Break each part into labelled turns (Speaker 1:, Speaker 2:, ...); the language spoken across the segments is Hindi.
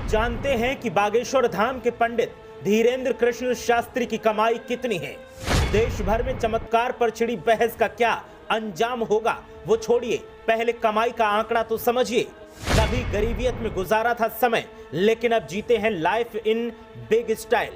Speaker 1: जानते हैं कि बागेश्वर धाम के पंडित धीरेन्द्र कृष्ण शास्त्री की कमाई कितनी है। देश भर में चमत्कार पर छिड़ी बहस का क्या अंजाम होगा वो छोड़िए, पहले कमाई का आंकड़ा तो समझिए। कभी गरीबियत में गुजारा था समय, लेकिन अब जीते हैं life in big style.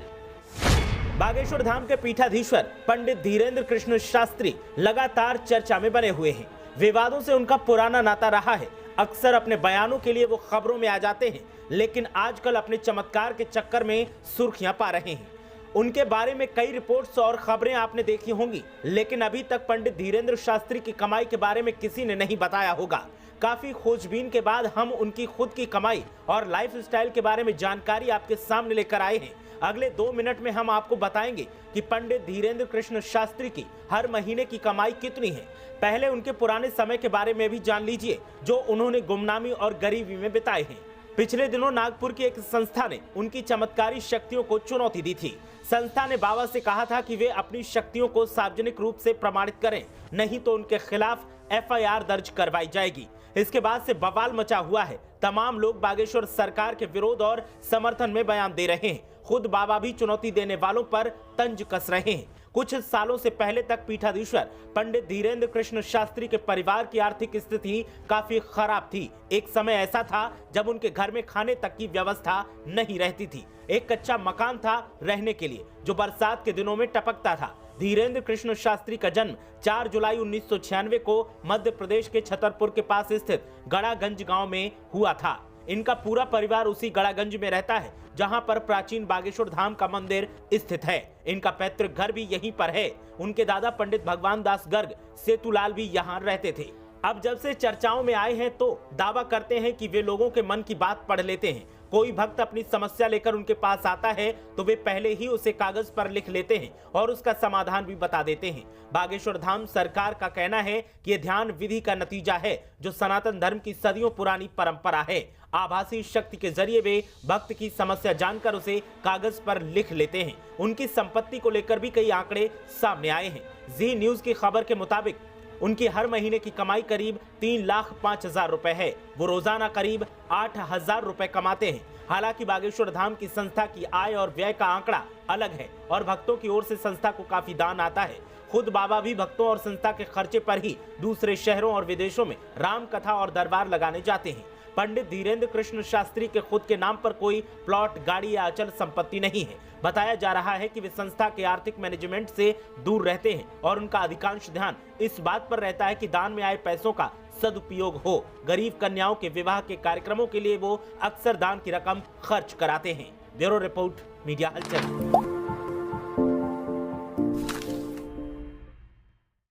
Speaker 1: Bageshwar Dham के पीठाधीश्वर पंडित धीरेन्द्र कृष्ण शास्त्री लगातार चर्चा में बने हुए हैं। विवादों से उनका पुराना नाता रहा है। अक्सर अपने बयानों के लिए वो खबरों में आ जाते हैं, लेकिन आजकल अपने चमत्कार के चक्कर में सुर्खियां पा रहे हैं। उनके बारे में कई रिपोर्ट्स और खबरें आपने देखी होंगी, लेकिन अभी तक पंडित धीरेन्द्र शास्त्री की कमाई के बारे में किसी ने नहीं बताया होगा। काफी खोजबीन के बाद हम उनकी खुद की कमाई और लाइफ स्टाइल के बारे में जानकारी आपके सामने लेकर आए हैं। अगले 2 मिनट में हम आपको बताएंगे कि पंडित धीरेन्द्र कृष्ण शास्त्री की हर महीने की कमाई कितनी है। पहले उनके पुराने समय के बारे में भी जान लीजिए, जो उन्होंने गुमनामी और गरीबी में बिताए हैं। पिछले दिनों नागपुर की एक संस्था ने उनकी चमत्कारी शक्तियों को चुनौती दी थी। संस्था ने बाबा से कहा था कि वे अपनी शक्तियों को सार्वजनिक रूप से प्रमाणित करें, नहीं तो उनके खिलाफ FIR दर्ज करवाई जाएगी। इसके बाद से बवाल मचा हुआ है। तमाम लोग बागेश्वर सरकार के विरोध और समर्थन में बयान दे रहे हैं। खुद बाबा भी चुनौती देने वालों पर तंज कस रहे हैं। कुछ सालों से पहले तक पीठाधीश्वर पंडित धीरेन्द्र कृष्ण शास्त्री के परिवार की आर्थिक स्थिति काफी खराब थी। एक समय ऐसा था जब उनके घर में खाने तक की व्यवस्था नहीं रहती थी। एक कच्चा मकान था रहने के लिए, जो बरसात के दिनों में टपकता था। धीरेन्द्र कृष्ण शास्त्री का जन्म 4 जुलाई 1996 को मध्य प्रदेश के छतरपुर के पास स्थित गड़ागंज गांव में हुआ था। इनका पूरा परिवार उसी गड़ागंज में रहता है, जहां पर प्राचीन बागेश्वर धाम का मंदिर स्थित है। इनका पैतृक घर भी यहीं पर है। उनके दादा पंडित भगवान दास गर्ग सेतुलाल भी यहाँ रहते थे। अब जब से चर्चाओं में आए हैं तो दावा करते हैं कि वे लोगों के मन की बात पढ़ लेते हैं। कोई भक्त अपनी समस्या लेकर उनके पास आता है तो वे पहले ही उसे कागज पर लिख लेते हैं और उसका समाधान भी बता देते हैं। बागेश्वर धाम सरकार का कहना है कि यह ध्यान विधि का नतीजा है, जो सनातन धर्म की सदियों पुरानी परंपरा है। आभासी शक्ति के जरिए वे भक्त की समस्या जानकर उसे कागज पर लिख लेते हैं। उनकी संपत्ति को लेकर भी कई आंकड़े सामने आए हैं। जी न्यूज की खबर के मुताबिक उनकी हर महीने की कमाई करीब 3,05,000 रुपए है। वो रोजाना करीब 8,000 रुपए कमाते हैं। हालांकि बागेश्वर धाम की संस्था की आय और व्यय का आंकड़ा अलग है और भक्तों की ओर से संस्था को काफी दान आता है। खुद बाबा भी भक्तों और संस्था के खर्चे पर ही दूसरे शहरों और विदेशों में राम कथा और दरबार लगाने जाते हैं। पंडित धीरेन्द्र कृष्ण शास्त्री के खुद के नाम पर कोई प्लॉट, गाड़ी या अचल संपत्ति नहीं है। बताया जा रहा है कि वे संस्था के आर्थिक मैनेजमेंट से दूर रहते हैं और उनका अधिकांश ध्यान इस बात पर रहता है कि दान में आए पैसों का सदुपयोग हो। गरीब कन्याओं के विवाह के कार्यक्रमों के लिए वो अक्सर दान की रकम खर्च कराते हैं। ब्यूरो रिपोर्ट, मीडिया हलचल।